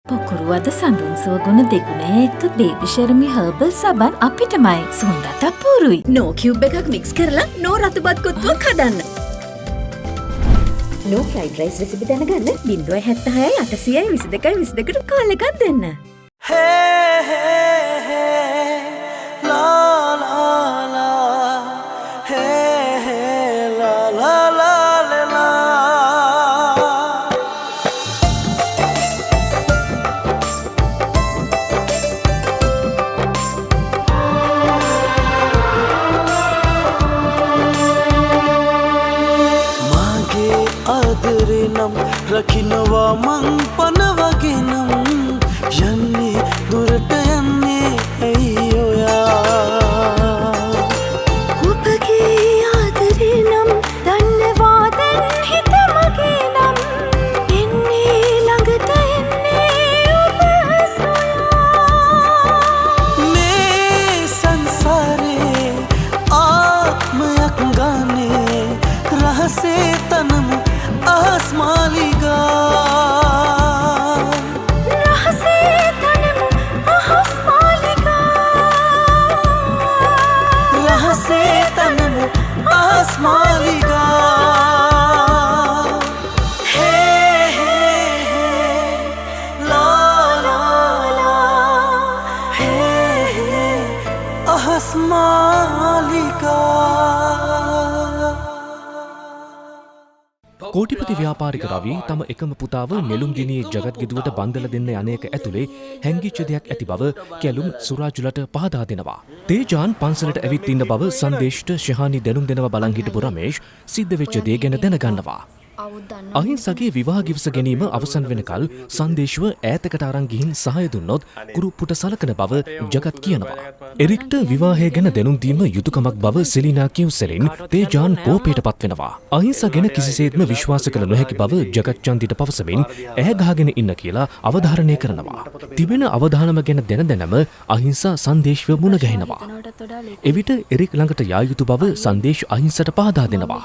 පොකුරුවද සඳුන් සුව ගුණ දෙගුණ එක්ක බේබි ෂර්මි හර්බල් සබන් අපිටමයි සුවඳත් අපූරුයි. නෝ කියුබ් එකක් මික්ස් කරලා නෝ රතුපත් කොත්තුවක් හදන්න. නෝ ෆ්‍රයිඩ් රයිස් රෙසිපි දැනගන්න 076 800 22 22ට කෝල් එකක් දෙන්න. රකින්නවා මං පනවගෙනම් යන්නේ දුරට යන්නේ ඇයි ඔයා ඔබගේ ආදරේ නම් දන්නවා දැන් හිත මගේ නම් එන්නේ ළඟට එන්නේ ඔබ සොයා මේ සංසාරේ ආත්මයක් ගානේ රහසේ තනමු आसमालिगा रहसे तनमु आसमालिगा रहसे तनमु आसमालिगा हे हे हे ला ला ला हे हे आसमालिगा කෝටිපති ව්‍යාපාරික රවී තම එකම පුතාව නෙළුම් ගිනියේ ජගත් ගෙදුවට බන්දල දෙන්න යන්නේක ඇතුලේ හැංගිච්ච දෙයක් ඇති බව කැලුම් සුරාජුලට පහදා දෙනවා. තේජාන් පන්සලට ඇවිත් ඉන්න බව සංදේශ්ට ශහානි දැනුම් දෙනවා බලන් හිටපු රමේෂ් සිද්ධ වෙච්ච දේ ගැන දැනගන්නවා. අහිංසගේ විවාහ ගිවිස ගැනීම අවසන් වෙනකල් සංදේශව ඈතකට අරන් ගිහින් සහාය දුන්නොත් කුරුප්පුට සලකන බව ජගත් කියනවා. එරික්ට විවාහය ගැන දැනුම් දීම යුතුයකමක් බව සෙලිනා කියුසෙලින් තේජාන් කෝපයටපත් වෙනවා. අහිංස ගැන කිසිසේත්ම විශ්වාස කළ නොහැකි බව ජගත් චන්දිට පවසමින් ඈ ගහගෙන ඉන්න කියලා අවධාරණය කරනවා. තිබෙන අවධානම ගැන දැනම අහිංස සංදේශව මුණ ගැහෙනවා. එවිට එරික් ළඟට යා යුතු බව සංදේශ අහිංසට පහදා දෙනවා.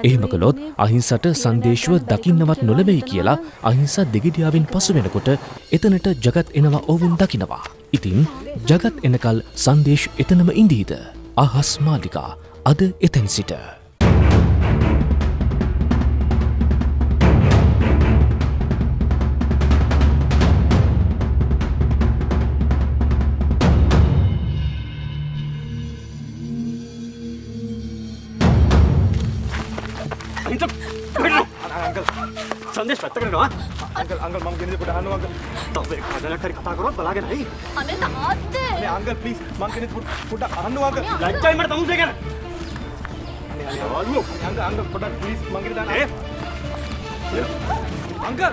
එහෙම කළොත් අහිංසට සංදේශව දකින්නවත් නොලැබෙයි කියලා අහිංස දෙගිඩියාවෙන් පසු වෙනකොට එතනට ජගත් එනවා ඔවුන් දකිනවා. ඉතින් ජගත් එනකල් සංදේශ් එතනම ඉඳීද? අහස් මාලිකා අද එතෙන් සිට संदेश व्यक्त करना अंकल अंकल मम गिनी पुट अनु अंकल तब एक खजाना खरी कथा करो बलागे नहीं अने तात अरे अंकल प्लीज मम गिनी पुट अनु अंकल लज्जा मत तमु से कर अरे अनु अंकल अंकल पुट प्लीज मम गिनी दान अंकल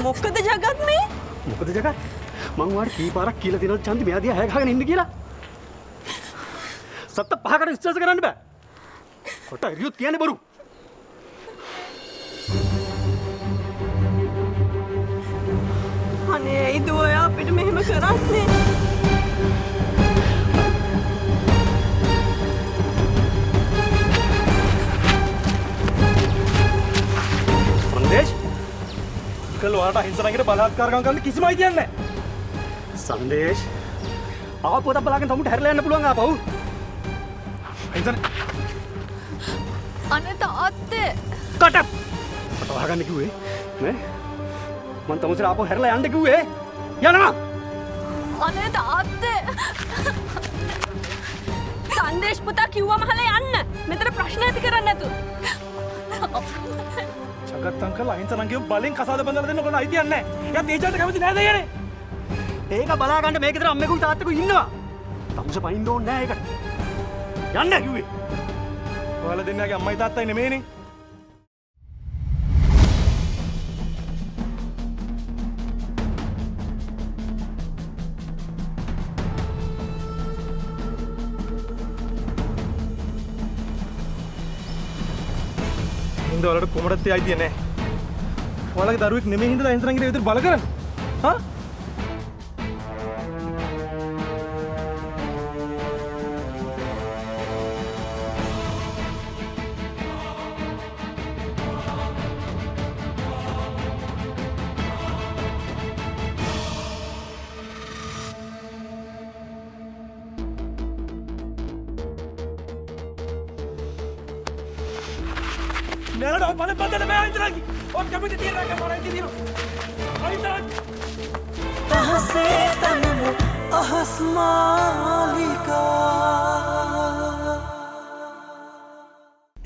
මොකද ජගත් මේ? මොකද ජගත් මං වාට කී පාරක් කියලා තියෙනවද චන්දි මෙයා දිහා හැය ගහගෙන ඉන්න කියලා? සත්ත පහකට විශ්වාස කරන්න බෑ. කොට රියුත් කියන්නේ බොරු. අනේ ඇයිද ඔයා අපිට මෙහෙම කරන්නේ? අංකල් ඔයාලට අහිංසනගේට බලාත්කාරකම් කරන්න කිසිම අයිතියක් නැහැ. සංදේශ් ආපහු පොත බලාගෙන තමුන්ට හැරිලා යන්න පුළුවන් ආපහු. අහිංසන අනේ තාත්තේ කට මට වහගන්න කිව්වේ නේ මං තමුන්ට ආපහු හැරිලා යන්න කිව්වේ යනවා. අනේ තාත්තේ සංදේශ් පුතා කිව්වම හල යන්න මෙතන ප්‍රශ්න ඇති කරන්නේ නැතු. ජගත් අංකල් අහිංසනගේ බලෙන් කසාද බඳලා දෙන්න කොහොමද අයිතියක් නැහැ. එයා තේජාට කැමති නැහැ දෙයනේ. ඒක බලා ගන්න මේක විතර අම්මෙකුයි තාත්තෙකුයි ඉන්නවා. තමුස පයින්න ඕනේ නැහැ ඒකට. යන්න කිව්වේ. ඔයාලා දෙන්නගේ අම්මයි තාත්තයි නෙමෙයිනේ. හින්දා වලට කොමඩත් අයිතිය නැහැ. ඔයාලගේ දරුවෙක් නෙමෙයි හින්දා අහිංසනගේ විතර බල කරන්නේ. හා? मेरा डॉग माने बंद है मैं इधर की और कभी नहीं रहा क्या मारा इधर इधर तहसे तनम अहस्मालिका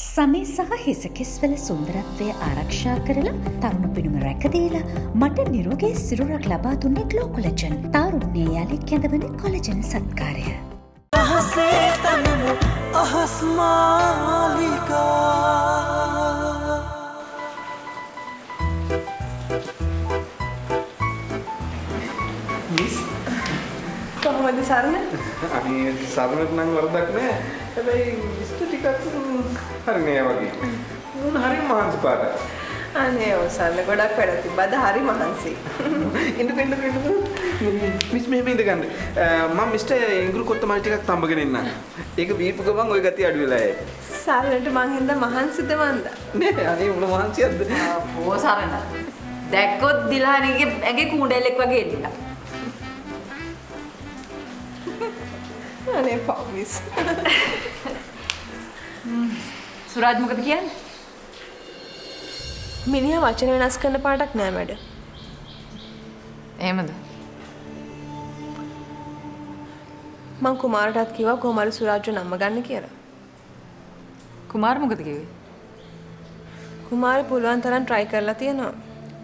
සමේ සහ හිසකෙස්වල සුන්දරත්වය ආරක්ෂා කරලා තරුණ පිනුම රැකදීලා මට නිරෝගී සිරුරක් ලබා දුන්නේ ග්ලෝකොලජන්. තාරුණ්‍යය යලි කැඳවන කොලජන් සත්කාරය. तहसे तनम अहस्मालिका කොහොමද සරණ? අනේ සරණට නම් වරදක් නෑ. හැබැයි ඉස්තු ටිකක් හරි නෑ වගේ. මොන හරි මහන්සි පාට. අනේ ඔය සරණ ගොඩක් වැඩ තිබ්බද හරි මහන්සි. ඉන්න මිස් මෙහෙම ඉඳගන්න. මම මිස්ටර් ඉංග්‍රු කොත්තමල්ලි ටිකක් තඹගෙන ඉන්න. ඒක බීපු ගමන් ওই ගතිය අඩු වෙලා යයි. සරණට මං හින්දා මහන්සිද මන්ද? නෑ අනේ මොන මහන්සියක්ද? ඕ සරණ. දැක්කොත් දිලහණිගේ ඇගේ කුණ්ඩෙල්ලෙක් වගේ එල්ලලා. අනේ පව්මිස්. සුරාජ් මොකද කියන්නේ? මිනිහා වචන වෙනස් කරන පාටක් නෑ මැඩම්. එහෙමද? මං කුමාරටත් කිව්වා කොහොමද සුරාජ්ව නම්ම ගන්න කියලා. කුමාර මොකද කිව්වේ? කුමාර පුළුවන් තරම් try කරලා තියෙනවා.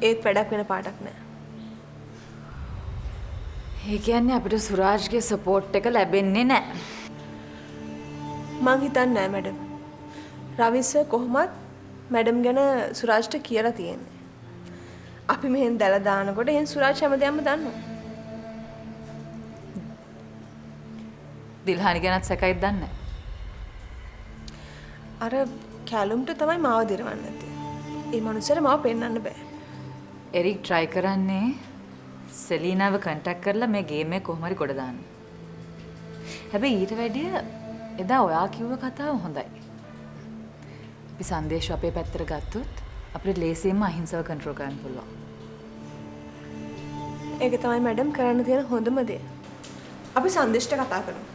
ඒත් වැඩක් වෙන පාටක් නෑ. ඒ කියන්නේ අපිට සුරාජ්ගේ සපෝට් එක ලැබෙන්නේ නැහැ. මං හිතන්නේ නෑ මැඩම්. රවි සර් කොහොමත් මැඩම් ගැන සුරාජ්ට කියලා තියෙන්නේ. අපි මෙහෙන් දැල දානකොට එහෙන් සුරාජ් හැමදේම දන්නවා. දිල්හානි ගැනත් සැකයිද දන්නේ අර කැලුම්ට තමයි මාව දිරවන්න නැත්තේ. ඒ මනුස්සයාට මාව පෙන්වන්න බෑ. එරික් try කරන්නේ සෙලීනාව කන්ටැක්ට් කරලා මේ ගේම් එක කොහොම හරි ගොඩ දාන්න. හැබැයි ඊට වැඩිය එදා ඔයා කිව්ව කතාව හොඳයි. අපි සංදේශ අපේ පැත්තට ගත්තොත් අපිට ලේසියෙන්ම අහිංසව කන්ට්‍රෝල් කරන්න පුළුවන්. ඒක තමයි මැඩම් කරන්න තියෙන හොඳම දේ. අපි සංදේශට කතා කරමු.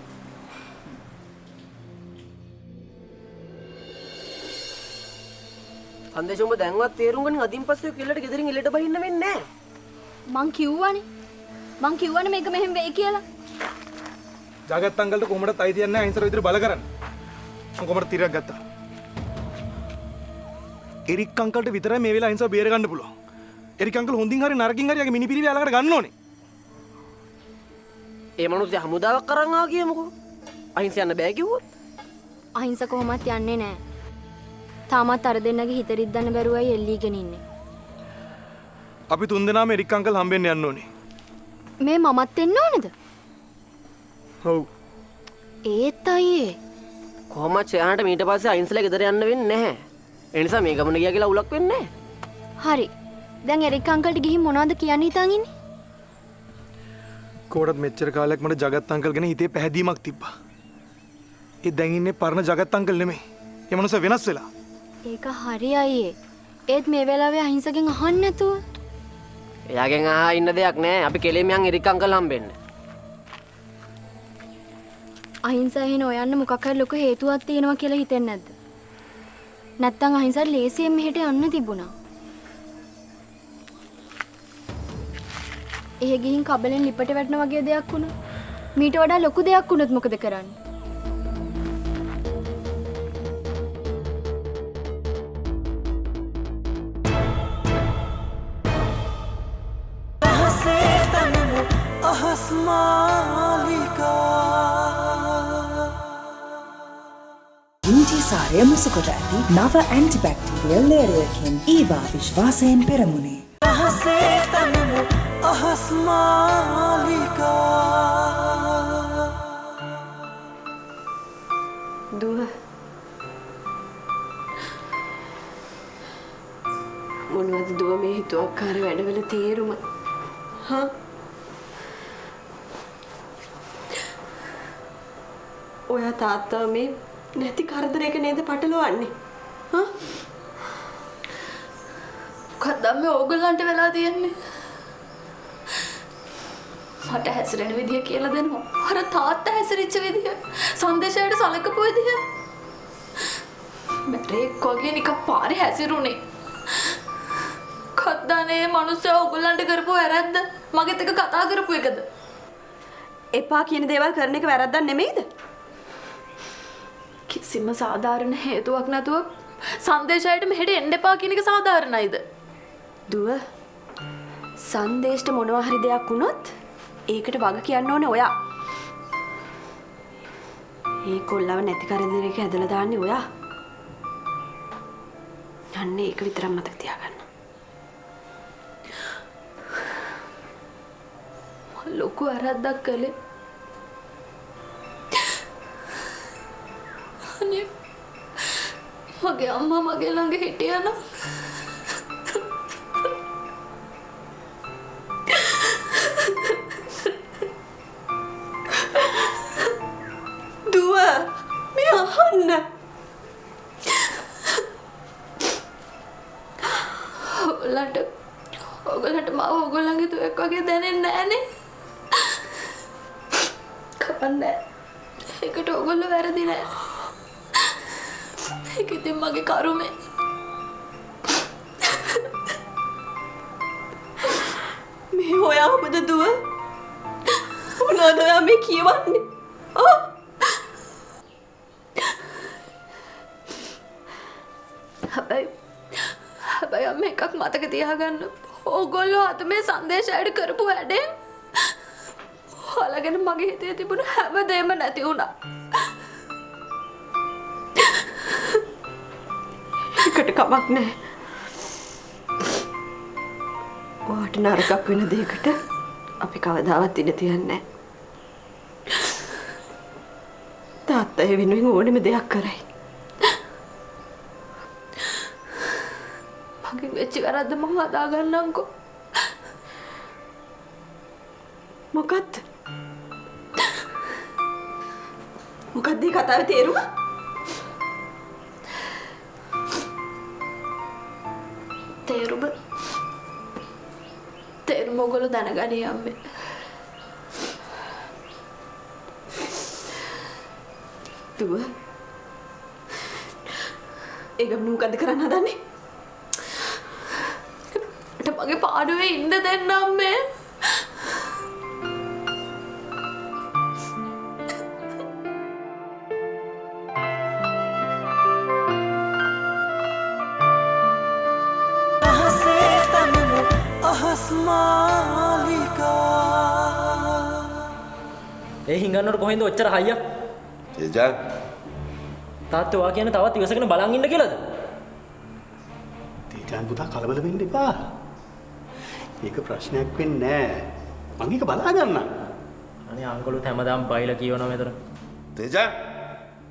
සංදේශ උඹ දැන්වත් තේරුම් ගන්න අදින් පස්සේ කෙල්ලට ගෙදරින් එල්ලට බහින්න වෙන්නේ නැහැ. මං කිව්වනේ මේක මෙහෙම වෙයි කියලා. ජගත් අංකල්ට කොහොමදත් අයිතියක් නැහැ අහිංසන විතර බල කරන්න. මම කොහොමද තීරයක් ගත්තා. එරික් අංකල්ට විතරයි මේ වෙලාව අහිංසව බේර ගන්න පුළුවන්. එරික් අංකල් හොඳින් හරි නරකින් හරි යගේ මිනිපිරිවි අලකට ගන්න ඕනේ. ඒ මනුස්සයා හමුදාවක් කරන් ආවා කියමුකෝ. අහිංස යන්න බෑ කිව්වොත්. අහිංස කොහොමත් යන්නේ නැහැ. තාමත් අර දෙන්නගේ හිත රිද්දන්න බැරුවයි එල්ලීගෙන ඉන්නේ. අපි තුන්දෙනාම එරික් අංකල් හම්බෙන්න යන්න ඕනේ. මේ මමත් එන්න ඕනද? ඔව්. ඒත් අයියේ කොහොමද චයානට මීට පස්සේ අහිංසලා ගෙදර යන්න වෙන්නේ නැහැ. ඒ නිසා මේ ගමන ගියා කියලා උලක් වෙන්නේ නැහැ. හරි. දැන් එරික් අංකල්ට ගිහින් මොනවද කියන්න හිතන් ඉන්නේ? කොහොමද මෙච්චර කාලයක් මට ජගත් අංකල් ගැන හිතේ පැහැදීමක් තිබ්බා. ඒ දැන් ඉන්නේ පරණ ජගත් අංකල් නෙමෙයි. ඒ මනුස්සයා වෙනස් වෙලා. ඒක හරි අයියේ. ඒත් මේ වෙලාවේ අහිංසගෙන් අහන්න නැතුව එයාගෙන් ආ ඉන්න දෙයක් නෑ අපි කෙලෙමියන් ඉරිකංකල් හම්බෙන්න. අහිංසා එහෙන ඔයන්න මොකක් හරි ලොකු හේතුවක් තියෙනවා කියලා හිතෙන්නේ නැද්ද? නැත්තම් අහිංසාට ලේසියෙන් මෙහෙට යන්න තිබුණා. එහෙ ගිහින් කබලෙන් ලිපට වැටෙන වගේ දෙයක් වුණා. මීට වඩා ලොකු දෙයක් වුණොත් මොකද කරන්නේ? ඉන්ජි සාරය මුසකොට ඇති නව ඇන්ටිබැක්ටීරියල් ලේරයකින් ඒවා විශ්වාසයෙන් පෙරමුණේ. අහසේ තනමු අහස් මාලිකා. දුව මොනවද දුව මේ හිතුවක්කාර වැඩවල තේරුම? හා ඔයා තාත්තා මේ නැති කරදරයක නේද පටලවන්නේ? හා මොකක්ද මේ ඕගොල්ලන්ට වෙලා තියෙන්නේ? මට හැසිරෙන විදිය කියලා දෙනවා. අර තාත්තා හැසිරිච්ච විදිය, සංදේශයට සලකපු විදිය. මැරෙක් වගේ නිකන් පාරේ හැසිරුනේ. කද්දානේ මිනිස්සු ඕගොල්ලන්ට කරපු වැරද්ද මගෙත් එක කතා කරපු එකද? එපා කියන දේවල් කරන එක වැරද්දක් නෙමෙයිද? කිසිම සාධාරණ හේතුවක් නැතුව සංදේශයට මෙහෙට එන්න එපා කියන එක සාධාරණයිද? දුව සංදේශට මොනවා හරි දෙයක් වුණොත් ඒකට වග කියන්න ඕනේ ඔයා. ඒ කොල්ලව නැති කරදරයක ඇදලා දාන්නේ ඔයා. යන්නේ ඒක විතරක් මතක තියාගන්න. ලොකු වැරද්දක් කළේ. අනේ මගේ අම්මා මගේ ළඟ හිටියා නම් දුව මේ අහන්න. ඔයගොල්ලන්ට මාව ඔයගොල්ලන්ගේ දුවෙක් වගේ දැනෙන්නේ නැහනේ. කපන්නේ. ඒකට ඔයගොල්ලෝ වැරදි නෑ. ඒක ඉතින් මගේ කරුමේ. මේ ඔයාමද දුව? මොනවද ඔයා මේ කියවන්නේ? ආ හැබැයි අම්ම එකක් මතක තියාගන්න. ඕගොල්ලෝ අද මේ සංදේශයට කරපු වැඩෙන් ඔයාලගෙන මගේ හිතේ තිබුණ හැමදේම නැති වුණා. ඒකට කමක් නැහැ. ඔයාට නරකක් වෙන දෙයකට අපි කවදාවත් ඉඩ තියන්නේ නැහැ. තාත්තා ඒ වෙනුවෙන් ඕනෙම දෙයක් කරයි. මගෙන් වෙච්ච වැරද්ද මම හදා ගන්නම්කෝ. මොකද්ද? මොකද්ද මේ කතාවේ තේරුම? තේරුම ඔයගොල්ලෝ දැනගනී අම්මේ. දුව ඒක මොකද්ද කරන්න හදන්නේ? මට මගේ පාඩුවේ ඉන්න දෙන්න අම්මේ. ඒ හිඟන්නට කොහෙන්ද ඔච්චර හයියක්? තේජන් තාත්තේ ඔයා කියන තවත් ඉවසගෙන බලන් ඉන්න කියලාද? තේජන් පුතා කලබල වෙන්න එපා. ඒක ප්‍රශ්නයක් වෙන්නේ නෑ. මම ඒක බලා ගන්නම්. අනේ අංකලුත් හැමදාම බයිලා කියනවා මෙතන. තේජන්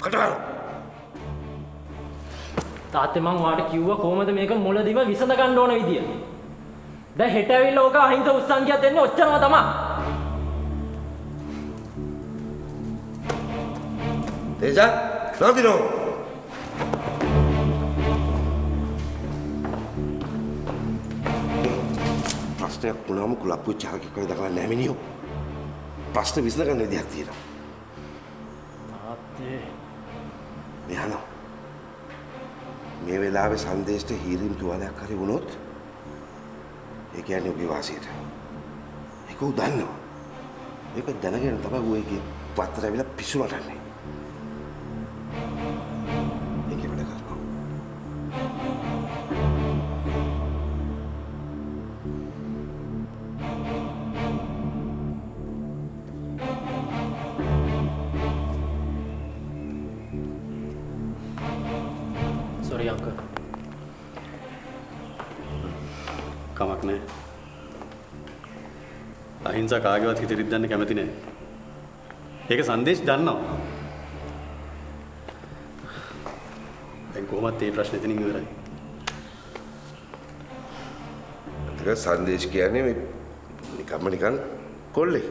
කටහර. තාත්තේ මං ඔයාට කිව්වා කොහමද මේක මුලදිව විසඳ ගන්න ඕන විදිය. දැන් හෙට ඇවිල්ලා ඕක අහිංස උස්සංගියක් දෙන්නේ ඔච්චරම තමයි. තේජන් නෝදිනෝ ප්‍රශ්නයක් වුණාම කුලප්පු චාරකෙක් වගේ දකලා නැහැ මිනිහෝ. ප්‍රශ්න විසඳගන්න විදිහක් තියෙනවා. තාත්තේ මෙහාන මේ වෙලාවේ සංදේශට හීරීම් තුවාලයක් හරි වුණොත් ඒ කියන්නේ ඔබේ වාසියට. ඒක උ දන්නවා. ඒක දැනගෙන තමයි ඌ ඒකේ පත්‍ර ඇවිල්ලා පිස්සු නටන්නේ. ඒකේ වැඩ කරනවා. Sorry uncle. කමක් නැහැ. අහිංසා කාගේවත් හිත රිද්දන්න කැමති නැහැ. ඒක සංදේශ දන්නවා. දැන් කොහොමද මේ ප්‍රශ්නේ එතනින් ඉවරයි. ඒක සංදේශ කියන්නේ මේ නිකන් කොල්ලෙක්.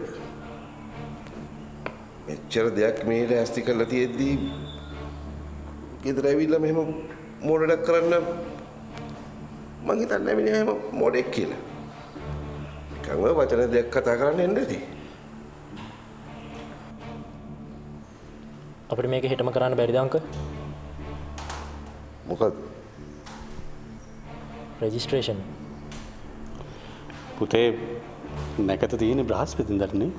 මෙච්චර දෙයක් මේ ලෑස්ති කරලා තියෙද්දි ගෙදර ඇවිල්ලා මෙහෙම මොඩක් කරන්න මං හිතන්නේ මිනිහා එහෙම මොඩෙක් කියලා. නිකන් ඔය වචන දෙයක් කතා කරන්න එන්නේ නැති. අපිට මේක හෙටම කරන්න බැරිද අංකල්? මොකද? රෙජිස්ට්‍රේෂන්. පුතේ නැකත තියෙන බ්‍රහස්පතින්දටනේ.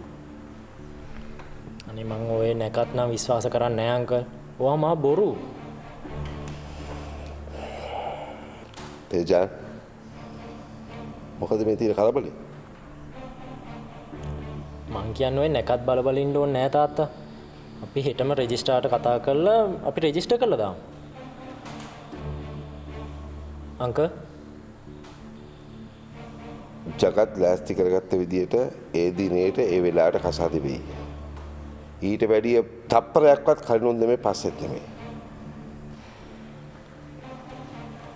අනේ මං ඔය නැකත් නම් විශ්වාස කරන්නේ නැහැ අංකල්. ඔයා මා බොරු. තේජාන් මොකද මේ තියෙන කලබලේ? මං කියන්නේ ඔය නැකත් බල ඉන්න ඕනේ නෑ තාත්තා. අපි හෙටම රෙජිස්ට්‍රාර්ට කතා කරලා අපි රෙජිස්ටර් කරලා දාමු. අංකල් ජගත් ලෑස්ති කරගත්ත විදියට ඒ දිනේට ඒ වෙලාවට කසාද වෙයි. ඊට වැඩිය තප්පරයක්වත් කලිනුත් නෙමෙයි පස්සෙත් නෙමෙයි.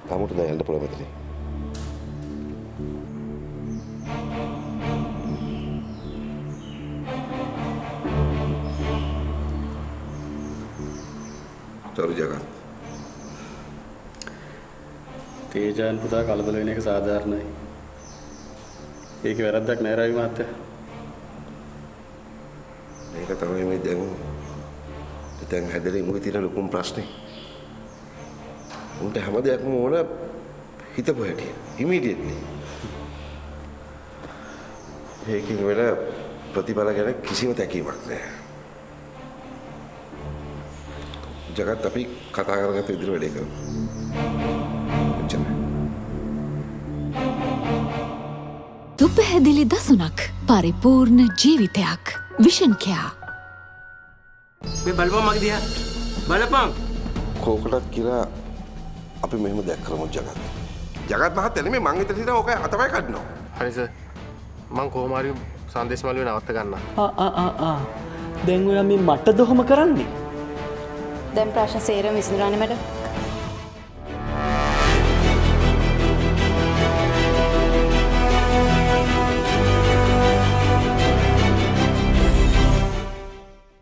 තමුට දැන් යන්න පුළුවන් මෙතන. සෝරි ජගත්. තේජාන් පුතා කලබල වෙන එක සාධාරණයි. ඒක වැරද්දක් නෑ රවි මහත්තයා. මේක තමයි මේ දැන් හැදෙලා ඉමුගේ තියෙන ලොකුම ප්‍රශ්නේ. උන්ට හැම දෙයක්ම ඕන හිතපු හැටි ඉමීඩියට්ලි. ඒකෙන් වෙන ප්‍රතිඵල ගැන කිසිම තැකීමක් නැහැ. ජගත් අපි කතා කරගත්ත විදිහට වැඩේ කරමු. දුපහැදිලි දසුනක් පරිපූර්ණ ජීවිතයක් විෂන් කෙයා. මේ බලපන් මගේ දිහා. බලපන්. කෝකටත් කියලා අපි මෙහෙම දැක්කරමු ජගත්. ජගත් මහත්තයා නෙමෙයි මං හිතලා හිටා ඕක අතපය කඩනවා. හරි සර්. මං කොහොම හරි සංදේශ මළුවේ නවත්ත ගන්නවා. දැන් ඔයා මේ මට දොහම කරන්නේ. දැන් ප්‍රශ්න සේරම විසඳුණානේ මැඩම්.